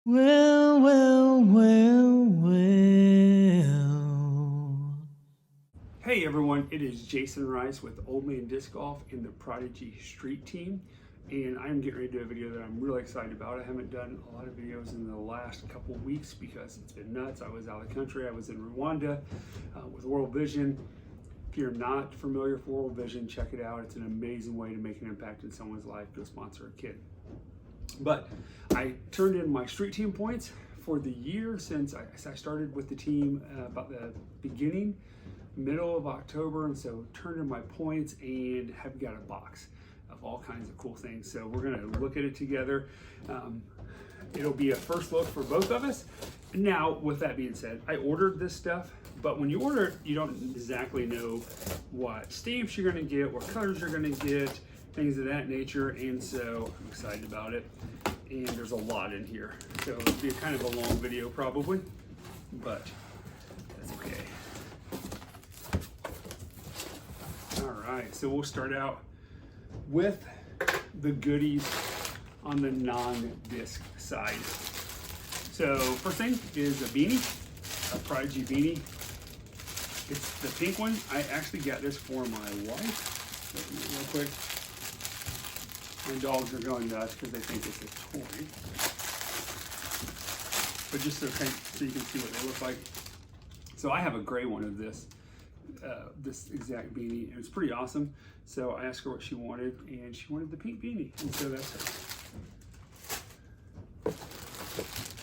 Well, well, well, well. Hey everyone, it is Jason Rice with Old Man Disc Golf and the Prodigy Street Team, and I'm getting ready to do a video that I'm really excited about. I haven't done a lot of videos in the last couple weeks because it's been nuts. I was out of the country. I was in Rwanda with World Vision. If you're not familiar with World Vision, check it out. It's an amazing way to make an impact in someone's life. Go sponsor a kid. But I turned in my street team points for the year since I started with the team about the middle of October, and so turned in my points and have got a box of all kinds of cool things. So we're gonna look at it together. It'll be a first look for both of us. Now, with that being said, I ordered this stuff, but when you order it, you don't exactly know what stamps you're gonna get, what colors you're gonna get, things of that nature, and so I'm excited about it. And there's a lot in here, so it'll be kind of a long video probably, but that's okay. All right, so we'll start out with the goodies on the non-disc side. So first thing is a beanie, a Prodigy beanie. It's the pink one. I actually got this for my wife. Real quick. My dogs are going nuts because they think it's a toy. But just so you can see what they look like. So I have a gray one of this exact beanie, and it's pretty awesome. So I asked her what she wanted, and she wanted the pink beanie, and so that's her.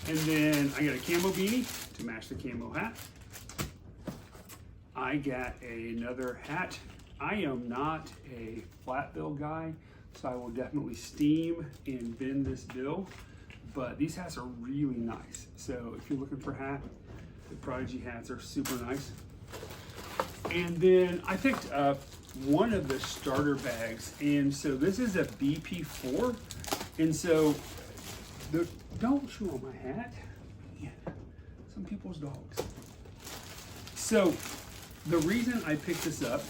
And then I got a camo beanie to match the camo hat. I got another hat. I am not a flat bill guy, so I will definitely steam and bend this bill, but these hats are really nice. So if you're looking for a hat, the Prodigy hats are super nice. And then I picked up one of the starter bags, and so this is a BP4, and so don't chew on my hat. Yeah, some people's dogs. So the reason I picked this up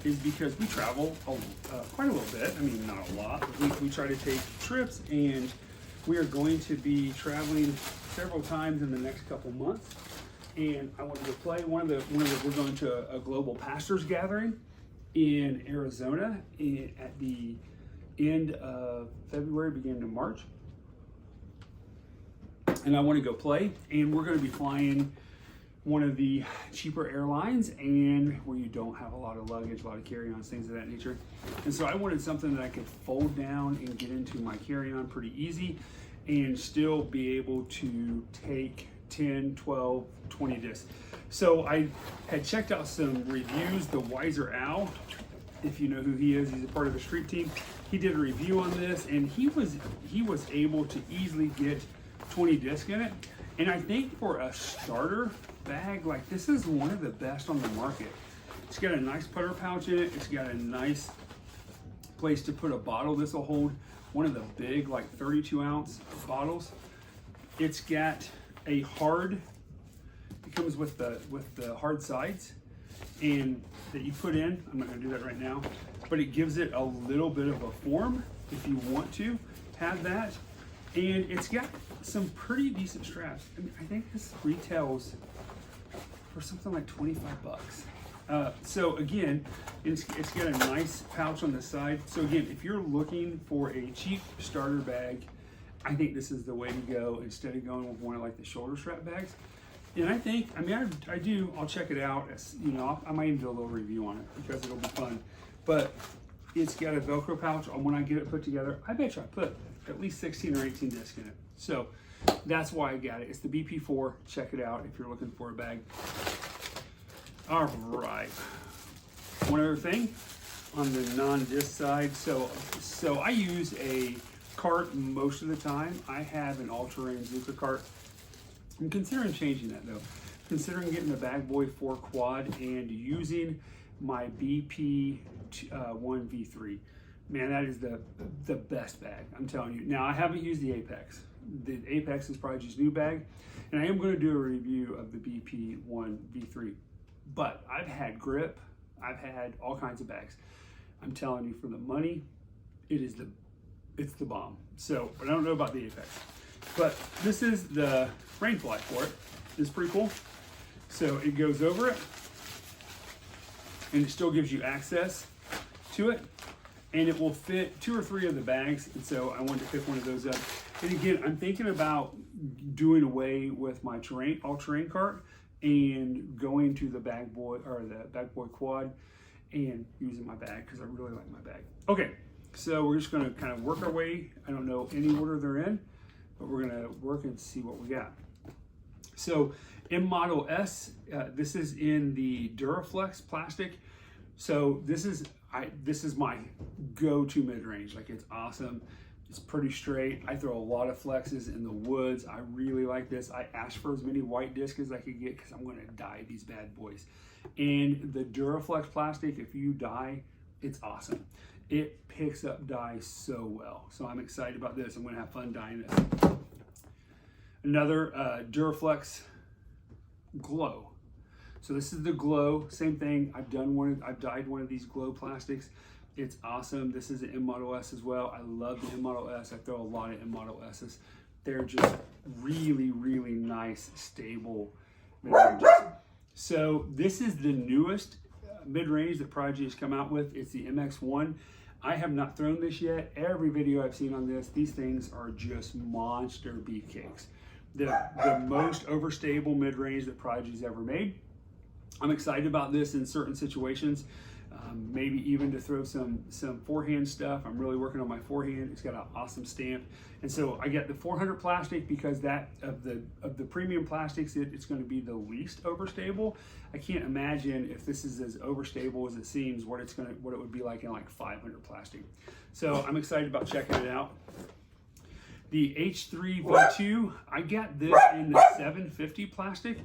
is because we travel quite a little bit. I mean, not a lot, but we try to take trips, and we are going to be traveling several times in the next couple months. And I wanted to play we're going to a global pastors gathering in Arizona at the end of February, beginning of March. And I want to go play, and we're going to be flying one of the cheaper airlines, and where you don't have a lot of luggage, a lot of carry-ons, things of that nature. And so I wanted something that I could fold down and get into my carry-on pretty easy and still be able to take 10, 12, 20 discs. So I had checked out some reviews. The Wiser Owl, if you know who he is, he's a part of the street team. He did a review on this, and he was able to easily get 20 discs in it. And I think for a starter bag, like, this is one of the best on the market. It's got a nice putter pouch in it. It's got a nice place to put a bottle. This will hold one of the big, like 32-ounce bottles. It's got a hard, it comes with the hard sides, and that you put in. I'm not gonna do that right now, but it gives it a little bit of a form if you want to have that. And it's got some pretty decent straps. I mean, I think this retails for something like 25 bucks. So again, it's got a nice pouch on the side. So again, if you're looking for a cheap starter bag, I think this is the way to go instead of going with one of like the shoulder strap bags. And I think, I mean, I'll check it out. You know, I might even do a little review on it because it'll be fun. But it's got a Velcro pouch, and when I get it put together, I bet you I put at least 16 or 18 discs in it. So that's why I got it. It's the BP4. Check it out if you're looking for a bag. All right. One other thing on the non-disc side. So I use a cart most of the time. I have an all-terrain Zuka cart. I'm considering changing that though. Considering getting the Bag Boy 4 quad and using my BP1 V3. Man, that is the best bag, I'm telling you. Now, I haven't used the Apex. The Apex is Prodigy's new bag, and I am going to do a review of the BP1 V3. But I've had grip, I've had all kinds of bags. I'm telling you, for the money, it's the bomb. So, but I don't know about the Apex. But this is the rain fly for it. It's pretty cool. So it goes over it, and it still gives you access to it, and it will fit 2 or 3 of the bags. And so I wanted to pick one of those up. And again, I'm thinking about doing away with my all-terrain cart and going to the bag boy quad and using my bag because I really like my bag. Okay, so we're just gonna kind of work our way. I don't know any order they're in, but we're gonna work and see what we got. So in Model S, this is in the Duraflex plastic. So this is my go-to mid-range. Like, it's awesome. It's pretty straight. I throw a lot of flexes in the woods. I really like this. I asked for as many white discs as I could get because I'm going to dye these bad boys. And the Duraflex plastic, if you dye, it's awesome. It picks up dye so well. So I'm excited about this. I'm going to have fun dyeing this. Another Duraflex Glow. So this is the Glow, same thing. I've dyed one of these Glow plastics. It's awesome. This is an M Model S as well. I love the M Model S. I throw a lot of M Model S's. They're just really, really nice, stable mid-ranges. So this is the newest mid-range that Prodigy has come out with. It's the MX1. I have not thrown this yet. Every video I've seen on this, these things are just monster beefcakes. The most overstable mid-range that Prodigy's ever made. I'm excited about this in certain situations. Maybe even to throw some forehand stuff. I'm really working on my forehand. It's got an awesome stamp. And so I get the 400 plastic because that of the premium plastics, it's going to be the least overstable. I can't imagine if this is as overstable as it seems, what it would be like in like 500 plastic. So I'm excited about checking it out. The H3 V2, I got this in the 750 plastic.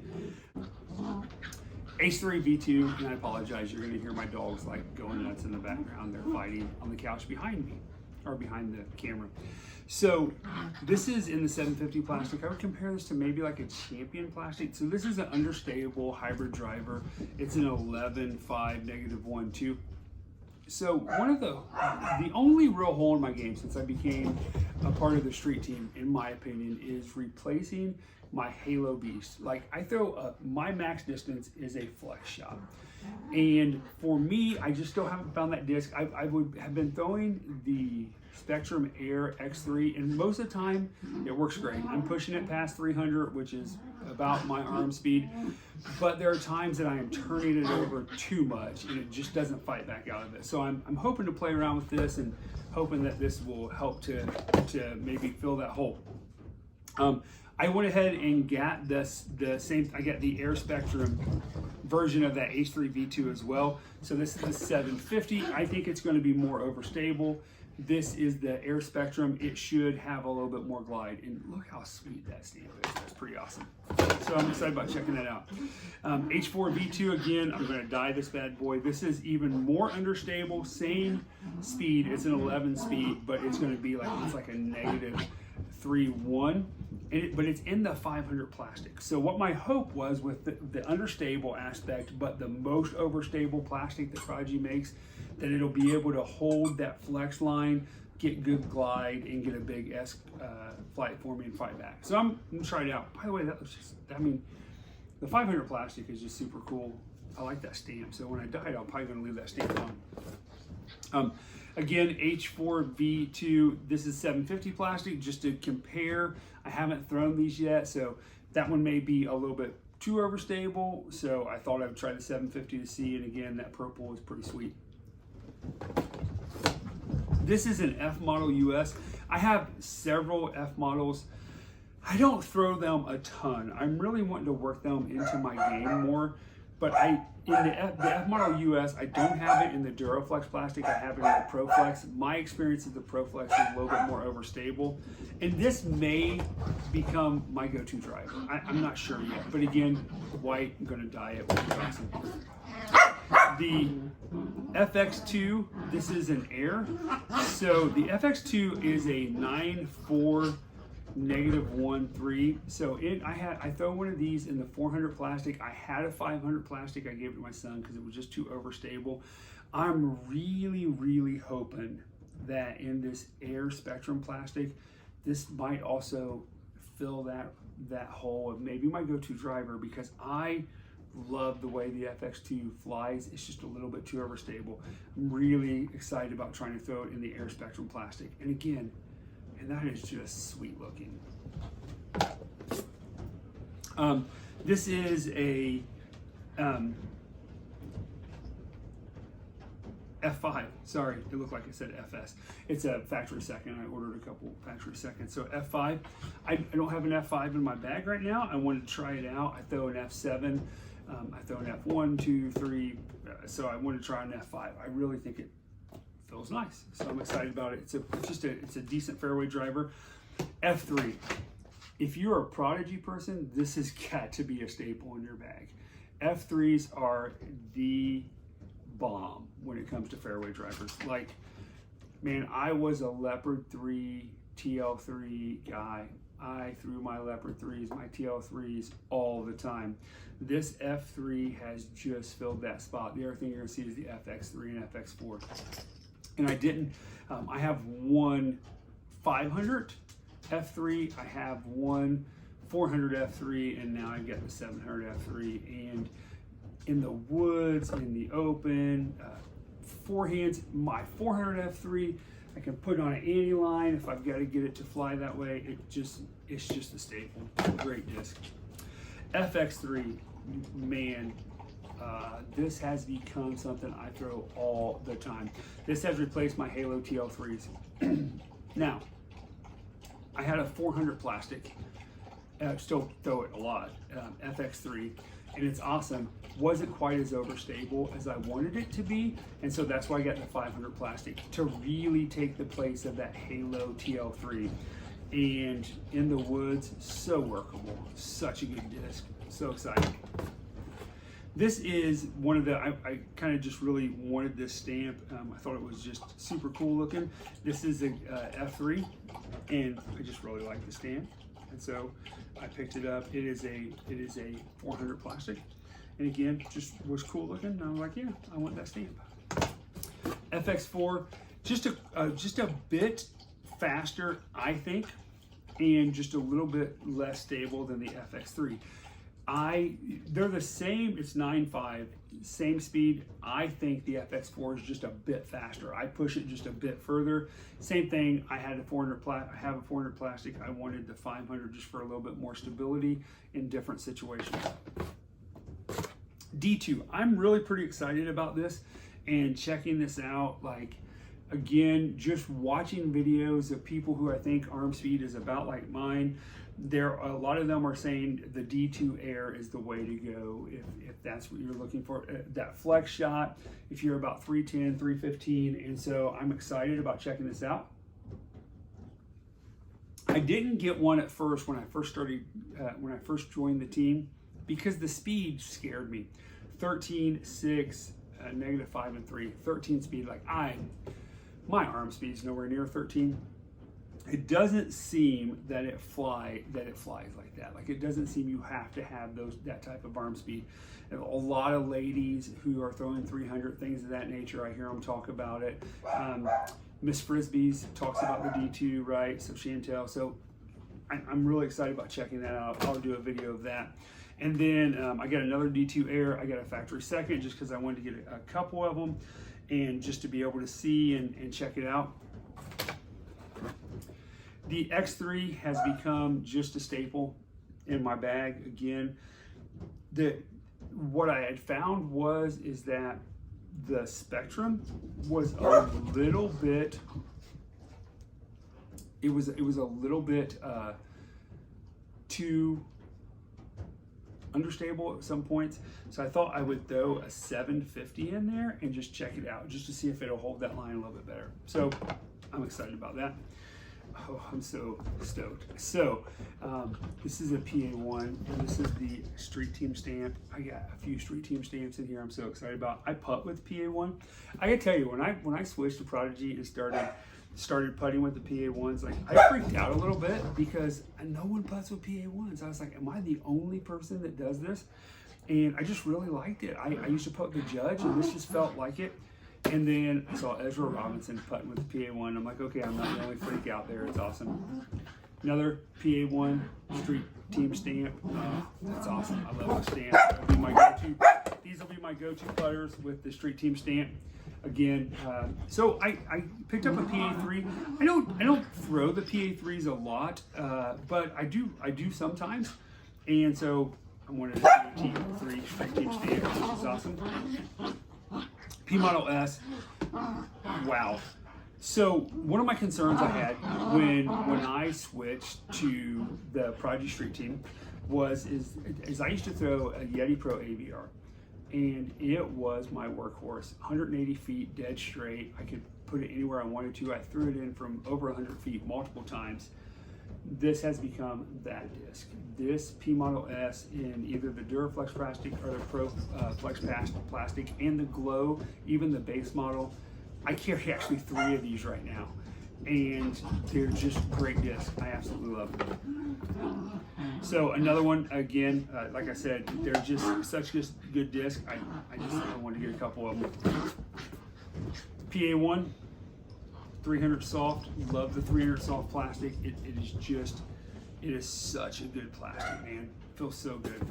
H3 V2, and I apologize, you're gonna hear my dogs like going nuts in the background. They're fighting on the couch behind me, or behind the camera. So this is in the 750 plastic. I would compare this to maybe like a Champion plastic. So this is an understable hybrid driver. It's an 11.5 -1.2. So one of the only real hole in my game since I became a part of the street team, in my opinion, is replacing my Halo Beast. Like, I throw my max distance is a flex shot. And for me, I just still haven't found that disc. I would have been throwing the Spectrum Air X3, and most of the time it works great. I'm pushing it past 300, which is about my arm speed. But there are times that I am turning it over too much and it just doesn't fight back out of it. So I'm hoping to play around with this and hoping that this will help to maybe fill that hole. I went ahead and got I got the Air Spectrum version of that H3 V2 as well. So this is the 750. I think it's going to be more overstable. This is the Air Spectrum. It should have a little bit more glide. And look how sweet that stamp is. That's pretty awesome. So I'm excited about checking that out. H4 V2, again, I'm going to dye this bad boy. This is even more understable. Same speed. It's an 11 speed, but it's going to be like, it's like a -3.1. But it's in the 500 plastic. So what my hope was with the understable aspect, but the most overstable plastic that Prodigy makes, that it'll be able to hold that flex line, get good glide, and get a big S flight for me and fight back. So I'm gonna try it out. By the way, that looks just, I mean, the 500 plastic is just super cool. I like that stamp. So when I dye it, I'm probably gonna leave that stamp on. Again, H4 V2, this is 750 plastic, just to compare. I haven't thrown these yet, so that one may be a little bit too overstable, so I thought I would try the 750 to see, and again, that purple is pretty sweet. This is an F model US. I have several F models. I don't throw them a ton. I'm really wanting to work them into my game more, but in the F model US, I don't have it in the Duraflex plastic. I have it in the ProFlex. My experience of the ProFlex is a little bit more overstable, and this may become my go-to driver. I'm not sure yet, but again, white, I'm gonna dye it, which is awesome. The FX2, this is an Air. So the FX2 is a 9.4 -1.3. So I throw one of these in the 400 plastic. I had a 500 plastic. I gave it to my son because it was just too overstable. I'm really, really hoping that in this Air Spectrum plastic, this might also fill that hole of maybe my go-to driver, because I love the way the FX2 flies. It's just a little bit too overstable. I'm really excited about trying to throw it in the Air Spectrum plastic. And again, and that is just sweet looking. This is a F5, sorry, it looked like I said FS. It's a factory second. I ordered a couple factory seconds. So F5, I don't have an F5 in my bag right now. I wanted to try it out. I throw an F7, I throw an F1, 2, 3, so I wanted to try an F5. I really think it feels nice, so I'm excited about it. It's a decent fairway driver. F3, if you're a Prodigy person, this has got to be a staple in your bag. F3s are the bomb when it comes to fairway drivers. Like, man, I was a Leopard 3 TL3 guy. I threw my Leopard 3s, my TL3s all the time. This F3 has just filled that spot. The other thing you're gonna see is the FX3 and FX4. And I didn't, I have one 500 F3, I have one 400 F3, and now I've got the 700 F3. And in the woods, in the open, forehands, my 400 F3, I can put on an anti line if I've got to get it to fly that way. It's just a staple. Great disc. FX3, man, this has become something I throw all the time. This has replaced my Halo TL3s. Now, I had a 400 plastic, and I still throw it a lot, FX3, and it's awesome. Wasn't quite as overstable as I wanted it to be, and so that's why I got the 500 plastic to really take the place of that Halo TL3. And in the woods, so workable, such a good disc, so exciting. This is one of the, I kind of just really wanted this stamp. I thought it was just super cool looking. This is a F3, and I just really like the stamp, and so I picked it up. It is a 400 plastic, and again, just was cool looking. And I was like, yeah, I want that stamp. FX4, just a bit faster, I think, and just a little bit less stable than the FX3. They're the same, it's 9.5, same speed. I think the FX4 is just a bit faster. I push it just a bit further. Same thing, I have a 400 plastic. I wanted the 500 just for a little bit more stability in different situations. D2, I'm really pretty excited about this and checking this out. Like, again, just watching videos of people who I think arm speed is about like mine. A lot of them are saying the D2 Air is the way to go if that's what you're looking for. That flex shot, if you're about 310, 315, and so I'm excited about checking this out. I didn't get one at first when I first joined the team, because the speed scared me. 13, 6, -5 and 3. 13 speed, like my arm speed is nowhere near 13. It doesn't seem that it flies like that. Like, it doesn't seem you have to have that type of arm speed. And a lot of ladies who are throwing 300, things of that nature, I hear them talk about it. Miss Frisbee's talks about the D2, right? So Chantel. So I'm really excited about checking that out. I'll do a video of that. And then I got another D2 Air. I got a factory second just because I wanted to get a couple of them and just to be able to see and check it out. The X3 has become just a staple in my bag. Again, what I had found is that the Spectrum was a little bit, it was a little bit too understable at some points. So I thought I would throw a 750 in there and just check it out, just to see if it'll hold that line a little bit better. So I'm excited about that. Oh, I'm so stoked. So this is a PA1, and this is the Street Team stamp. I got a few Street Team stamps in here I'm so excited about. I putt with PA1. I gotta tell you, when I switched to Prodigy and started putting with the PA1s, like, I freaked out a little bit because no one putts with PA1s. I was like, am I the only person that does this? And I just really liked it. I used to putt with the Judge, and this just felt like it. And then I saw Ezra Robinson putting with the PA1. I'm like, okay, I'm not the only freak out there. It's awesome. Another PA1 Street Team stamp. That's awesome. I love the stamp. That'll be my go-to. These will be my go-to putters with the Street Team stamp. Again, so I picked up a PA3. I don't throw the PA3s a lot, but I do sometimes. And so I wanted a PA3 Street Team stamp, which is awesome. P Model S. Wow. So one of my concerns I had when I switched to the Prodigy Street Team is I used to throw a Yeti Pro AVR, and it was my workhorse. 180 feet dead straight. I could put it anywhere I wanted to. I threw it in from over 100 feet multiple times. This has become that disc. This P Model S in either the Duraflex plastic or the Pro Flex plastic, and the Glow, even the base model. I carry actually 3 of these right now, and they're just great discs. I absolutely love them. So another one, again, like I said, they're just such good discs. I wanted to get a couple of them. PA1, 300 soft. Love the 300 soft plastic. It is such a good plastic, man. Feels so good.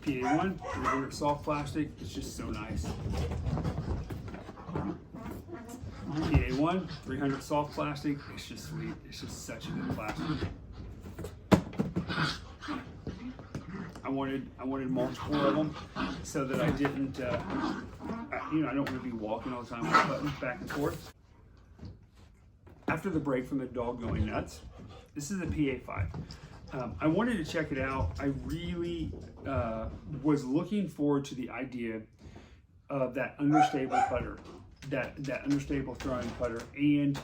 PA1, 300 soft plastic. It's just so nice. PA1, 300 soft plastic. It's just sweet. It's just such a good plastic. I wanted multiple of them so that I didn't, I don't want to be walking all the time with buttons back and forth. After the break from the dog going nuts, this is a PA5. I wanted to check it out. I really was looking forward to the idea of that understable putter, that understable throwing putter. And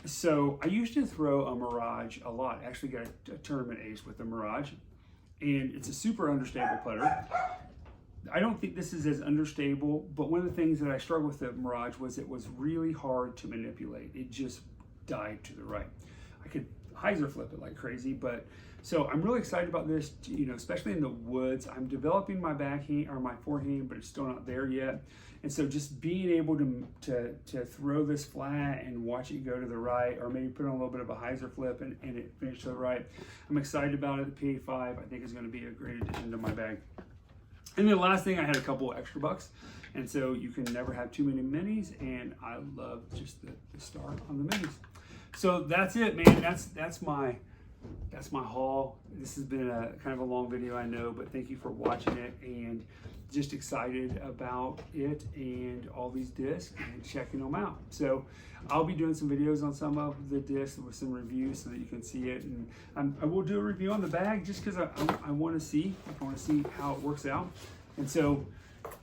so I used to throw a Mirage a lot. I actually got a tournament ace with the Mirage, and it's a super understable putter. I don't think this is as understable, but one of the things that I struggled with the Mirage was it was really hard to manipulate. It just died to the right. I could hyzer flip it like crazy, but so I'm really excited about this, especially in the woods. I'm developing my backhand or my forehand, but it's still not there yet. And so just being able to throw this flat and watch it go to the right, or maybe put on a little bit of a hyzer flip and it finish to the right. I'm excited about it. The PA5 I think is going to be a great addition to my bag. And then the last thing, I had a couple extra bucks, and so you can never have too many minis, and I love just the start on the minis. So that's it, man. That's my haul. This has been a kind of a long video, I know, but thank you for watching it, and just excited about it and all these discs and checking them out. So I'll be doing some videos on some of the discs with some reviews so that you can see it, and I will do a review on the bag just because I want to see how it works out. And so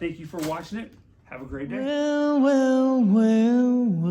thank you for watching it. Have a great day. Well, well, well, well.